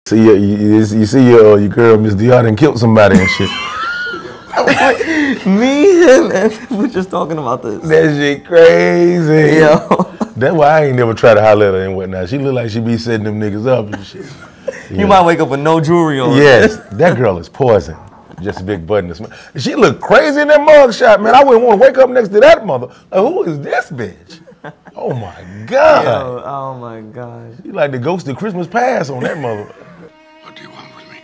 See, you see your girl, Miss Dion, and killed somebody and shit. Me, him, and we're just talking about this. That shit crazy. Yo. That's why I ain't never try to holler at her and whatnot. She look like she be setting them niggas up and shit. Yeah. You might wake up with no jewelry on. Yes, that girl is poison. Just a big button. She look crazy in that mugshot, man. I wouldn't want to wake up next to that mother. Like, who is this bitch? Oh my God. Yo, oh my gosh. She like the ghost of Christmas past on that mother. What do you want with me?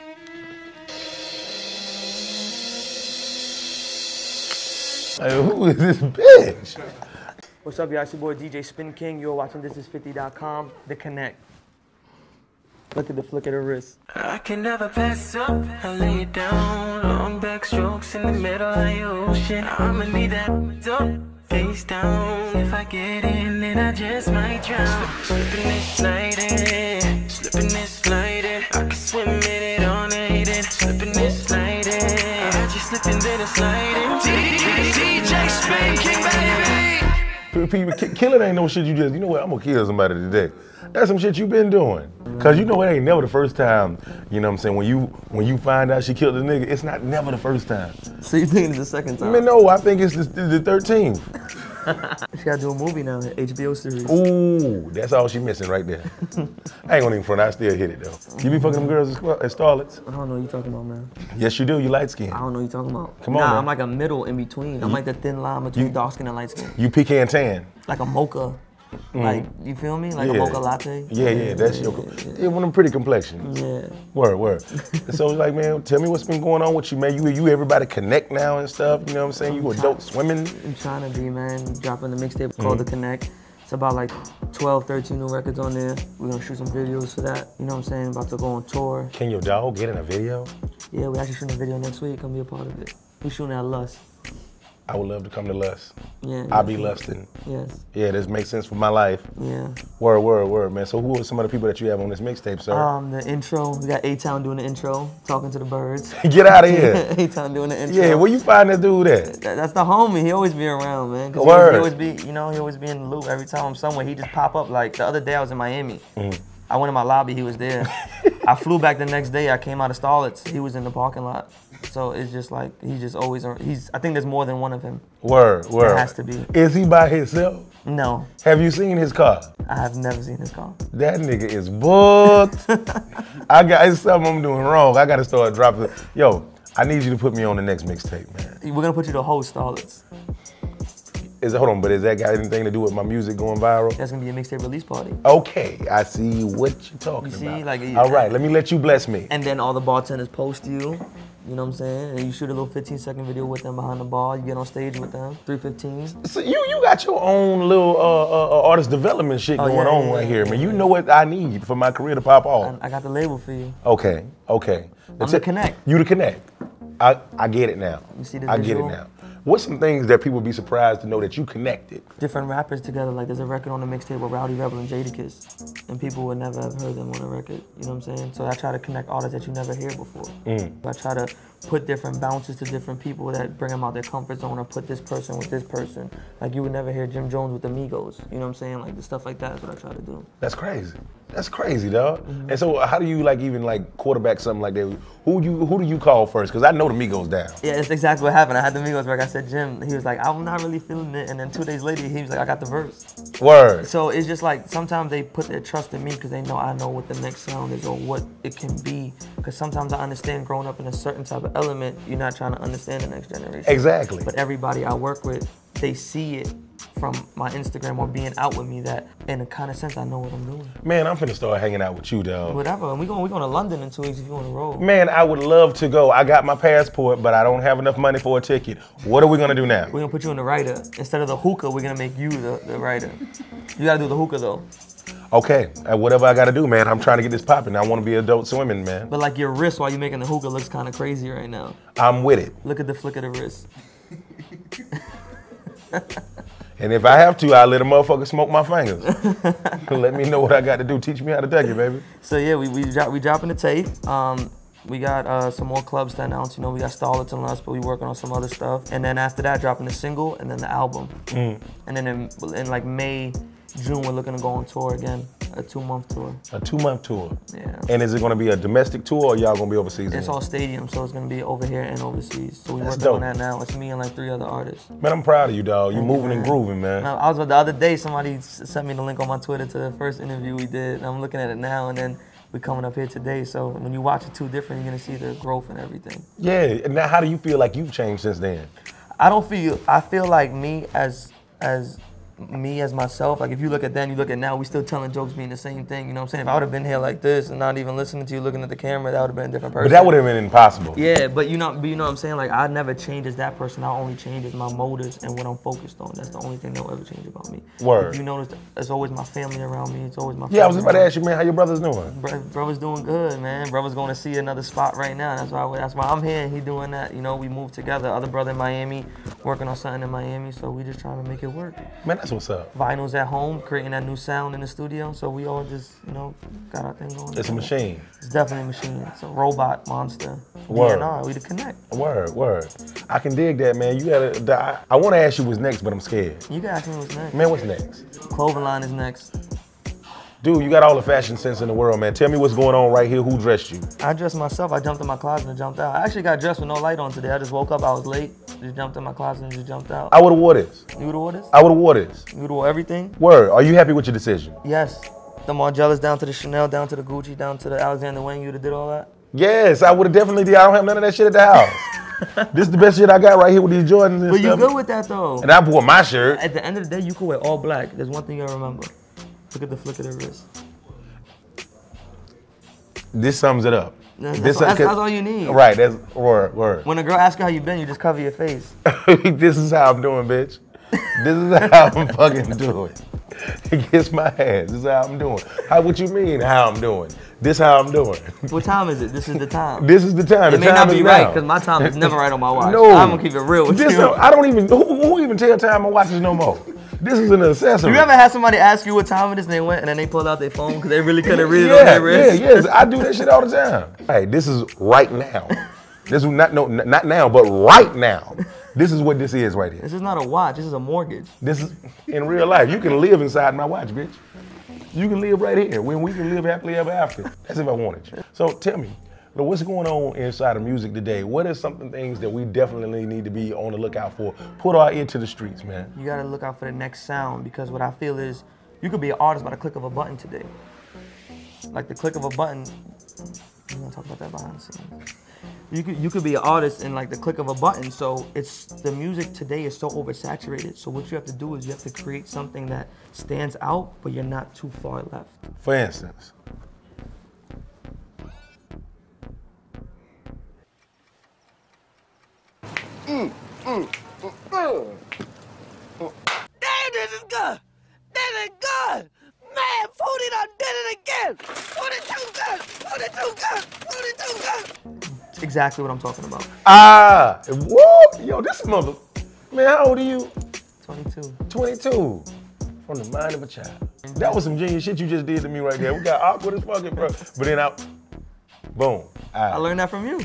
Like, who is this bitch? What's up, y'all? It's your boy DJ SpinKing. You're watching Thisis50.com. The Connect. Look at the flick of the wrist. I can never pass up. I lay it down. Long back strokes in the middle of the ocean. I'ma need that up. Face down. If I get in, then I just might drown. Slipping this sliding. Slipping this sliding. I can swim in it all night. Slipping this sliding. I just slipping then it's sliding. DJ SpinKing, baby. Killing ain't no shit you just, you know what, I'm gonna kill somebody today. That's some shit you been doing. Cause you know it ain't never the first time, you know what I'm saying, when you find out she killed the nigga, it's not never the first time. So you think it's the second time? I mean, no, I think it's the 13th. She gotta do a movie now, an HBO series. Ooh, that's all she missing right there. I ain't gonna even front, I still hit it though. You be fucking them girls at starlets? I don't know what you talking about, man. Yes you do, you light skinned. I don't know what you talking about. Come on, nah, man. I'm like a middle in between. I'm like the thin line between dark skin and light skin. You pecan tan. Like a mocha. Like, you feel me? Like a mocha latte. Yeah, that's your, yeah, one of them pretty complexions. Yeah. Word. So it's like, man, tell me what's been going on with you, man. You everybody connect now and stuff, you know what I'm saying? You adult swimming. I'm trying to be, man. Dropping the mixtape called The Connect. It's about like 12, 13 new records on there. We're gonna shoot some videos for that. You know what I'm saying? About to go on tour. Can your dog get in a video? Yeah, we're actually shooting a video next week. Come be a part of it. We're shooting at Lust. I would love to come to Lust. Yeah. I'll be lusting. Yes. Yeah, this makes sense for my life. Yeah. Word, man. So who are some of the people that you have on this mixtape, sir? The intro. We got A-Town doing the intro, talking to the birds. Get out of here. A-Town doing the intro. Yeah, where you find that dude at? That's the homie. He always be around, man. Word. He always be, you know, he always be in the loop. Every time I'm somewhere, he just pop up. Like the other day I was in Miami. I went in my lobby, he was there. I flew back the next day, I came out of Starlets, he was in the parking lot. So it's just like, he's just always, I think there's more than one of him. Word. There has to be. Is he by himself? No. Have you seen his car? I have never seen his car. That nigga is booked. It's something I'm doing wrong. I gotta start dropping. Yo, I need you to put me on the next mixtape, man. We're gonna put you to host Starlets. Hold on, but has that got anything to do with my music going viral? That's gonna be a mixtape release party. Okay, I see what you're talking about. Like, all right, let me let you bless me. And then all the bartenders post you know what I'm saying? And you shoot a little 15-second video with them behind the bar. You get on stage with them, 3:15. So you got your own little artist development shit going on right here, man. You know what I need for my career to pop off. I got the label for you. Okay. I'm the Connect. You the Connect. I get it now. You see the I visual? get it now. What's some things that people be surprised to know that you connected? Different rappers together. Like there's a record on the mixtape with Rowdy Rebel and Jadakiss, and people would never have heard them on a record. You know what I'm saying? So I try to connect artists that you never hear before. I try to put different bounces to different people that bring them out their comfort zone, or put this person with this person. Like you would never hear Jim Jones with the Migos. You know what I'm saying? Like the stuff like that is what I try to do. That's crazy. That's crazy, dog. And so how do you even quarterback something like that? Who do you call first? Because I know the Migos down. Yeah, that's exactly what happened. I had the Migos back. I said, Jim, he was like, I'm not really feeling it. And then 2 days later, he was like, I got the verse. Word. So it's just like, sometimes they put their trust in me because they know I know what the next sound is or what it can be. Because sometimes I understand growing up in a certain type of element, you're not trying to understand the next generation. Exactly. But everybody I work with, they see it from my Instagram or being out with me that in a kind of sense I know what I'm doing. Man, I'm finna start hanging out with you, dog. Whatever, and we going to London in 2 weeks if you want to roll. Man, I would love to go. I got my passport, but I don't have enough money for a ticket. What are we gonna do now? We're gonna put you in the writer. Instead of the hookah, we're gonna make you the writer. You gotta do the hookah though. Okay, whatever I gotta do, man. I'm trying to get this popping. I wanna be adult swimming, man. But like your wrist while you're making the hookah looks kind of crazy right now. I'm with it. Look at the flick of the wrist. And if I have to, I'll let a motherfucker smoke my fingers. Let me know what I got to do. Teach me how to take it, baby. So yeah, we dropping the tape. We got some more clubs to announce. You know, we got Starlets and Lust, but we working on some other stuff. And then after that, dropping the single and then the album. And then in like May, June, we're looking to go on tour again. A 2-month tour. A 2-month tour. Yeah. And is it going to be a domestic tour or y'all going to be overseas? It's all stadium, so it's going to be over here and overseas. So we're working dope. on that now. It's me and like 3 other artists. Man, I'm proud of you, dog. You moving and grooving, man. Now, the other day, somebody sent me the link on my Twitter to the first interview we did. And I'm looking at it now, and then we're coming up here today. So when you watch it 2 different, you're going to see the growth and everything. Yeah. And now how do you feel like you've changed since then? I feel like me as myself, like if you look at then, you look at now, we still telling jokes, being the same thing, you know what I'm saying? If I would have been here like this and not even listening to you looking at the camera, that would have been a different person. But that would have been impossible. Yeah, but you know what I'm saying? Like, I never change as that person. I only change as my motives and what I'm focused on. That's the only thing that will ever change about me. Word. If you notice, it's always my family around me. It's always my family. Yeah, I was just about to ask you, man, how your brother's doing? Brother's doing good, man. Brother's going to see another spot right now. That's why I'm here and he doing that. You know, we moved together. Other brother in Miami, working on something in Miami, so we just trying to make it work. Man, that's what's up. Vinyl's at home, creating that new sound in the studio, so we all just, you know, got our thing going. It's a machine. It's definitely a machine. It's a robot monster. Word. DNR, we to connect. Word. I can dig that, man. You gotta. I want to ask you what's next, but I'm scared. You can ask me what's next. Man, what's next? Clothing line is next. Dude, you got all the fashion sense in the world, man. Tell me what's going on right here. Who dressed you? I dressed myself. I jumped in my closet and jumped out. I actually got dressed with no light on today. I just woke up. I was late. Just jumped in my closet and just jumped out. I would've wore this. You would've wore this? I would've wore this. You would've wore everything? Word. Are you happy with your decision? Yes. The Margielas down to the Chanel, down to the Gucci, down to the Alexander Wang. You would've did all that? Yes, I would've definitely did. I don't have none of that shit at the house. This is the best shit I got right here with these Jordans and But stuff. you good with that though. And I wore my shirt. At the end of the day, you could wear all black. There's one thing you gotta remember. Look at the flick of the wrist. This sums it up. That's all you need. Right, that's word. When a girl asks you how you been, you just cover your face. This is how I'm doing, bitch. This is how I'm fucking doing. Kiss my ass. This is how I'm doing. What you mean how I'm doing? This how I'm doing. What time is it? This is the time. This is the time. It may not be right, because my time is never right on my watch. No. I'm gonna keep it real with you. I don't even, who even tell time on watches no more? This is an accessory. You ever had somebody ask you what time it is and they went and then they pulled out their phone because they really couldn't read it on their wrist? Yes, I do that shit all the time. Hey, this is right now. This is not now, but right now. This is what this is right here. This is not a watch, this is a mortgage. This is in real life. You can live inside my watch, bitch. You can live right here. When we can live happily ever after. That's if I wanted you. So tell me, what's going on inside of music today? What are some things that we definitely need to be on the lookout for? Put our ear to the streets, man. You gotta look out for the next sound, because what I feel is you could be an artist by the click of a button today. Like the click of a button, we're gonna talk about that behind the scenes. You could be an artist in like the click of a button. So the music today is so oversaturated. So what you have to do is you have to create something that stands out, but you're not too far left. For instance. Damn, this is good. This is good. Man, Foodie done did it again. Foodie too good. Foodie too good. Foodie too good. It's exactly what I'm talking about. Whoa, yo, this mother, man, how old are you? 22. 22. From the mind of a child. That was some genius shit you just did to me right there. We got awkward as fucking, bro. But then boom. I learned that from you.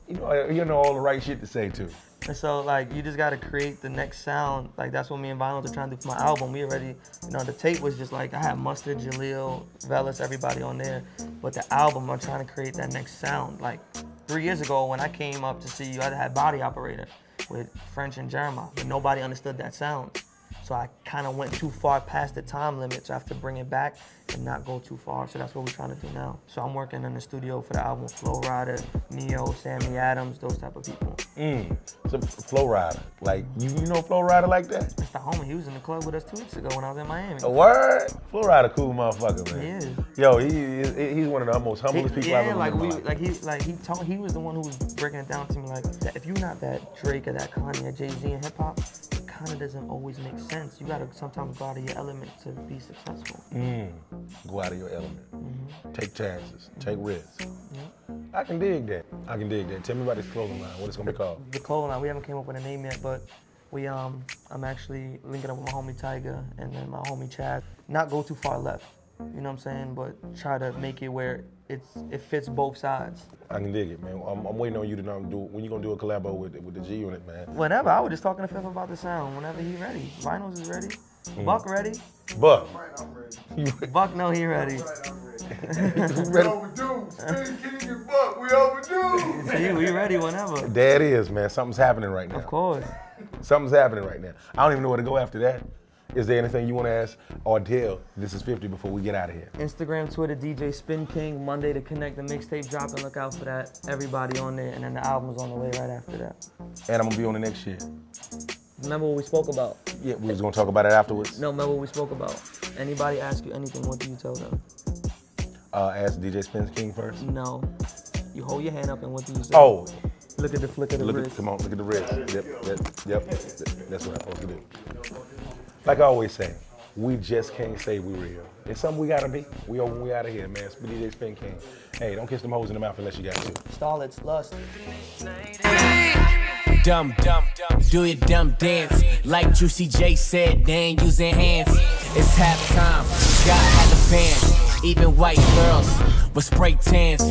You know all the right shit to say too. And so like you just gotta create the next sound. Like that's what me and Vinyl are trying to do for my album. We already, the tape was just like I had Mustard, Jaleel, Velas, everybody on there. But the album, I'm trying to create that next sound. Like 3 years ago when I came up to see you, I had Body Operator with French and Jeremiah, but nobody understood that sound. So I kind of went too far past the time limit, so I have to bring it back and not go too far. So that's what we're trying to do now. So I'm working in the studio for the album Flow Rider, Neo, Sammy Adams, those type of people. So Flow Rider, like you know Flow Rider like that? That's the homie. He was in the club with us 2 weeks ago when I was in Miami. A word? Flow Rider, cool motherfucker, man. He is. Yo, he's one of the most humblest people I've ever met. He was the one who was breaking it down to me like that if you're not that Drake or that Kanye or Jay-Z in hip hop, it kind of doesn't always make sense. You gotta sometimes go out of your element to be successful. Go out of your element. Take chances. Take risks. I can dig that. Tell me about this clothing line. What it's gonna be called? The clothing line. We haven't came up with a name yet, but I'm actually linking up with my homie Tyga and then my homie Chad. Not go too far left. You know what I'm saying? But try to make it where it fits both sides. I can dig it, man. I'm waiting on you to do when you gonna do a collabo with the G Unit, man. Whenever. I was just talking to Fifth about the sound. Whenever he's ready. Vinyls is ready. Buck ready? Buck. Buck know he ready. Ready? Overdue. SpinKing and Buck, we overdue. See, we ready whenever. There it is, man. Something's happening right now. Of course. Something's happening right now. I don't even know where to go after that. Is there anything you want to ask or tell Thisis50 before we get out of here? Instagram, Twitter, DJ SpinKing, Monday to connect the mixtape dropping. Look out for that. Everybody on there, and then the album's on the way right after that. And I'm gonna be on the next shit. Remember what we spoke about? Yeah, we was gonna talk about it afterwards. No, remember what we spoke about. Anybody ask you anything, what do you tell them? Ask DJ SpinKing first. No. You hold your hand up and what do you say? Oh. Look at the flick of the wrist. Come on, look at the wrist. Yep. That's what I'm supposed to do. Like I always say, we just can't say we real. It's something we gotta be. We over, we out of here, man. DJ SpinKing. Hey, don't kiss them hoes in the mouth unless you got to. Starlet's lust. Dumb, do your dumb dance. Like Juicy J said, they ain't using hands. It's halftime, God had the band. Even white girls with spray tans.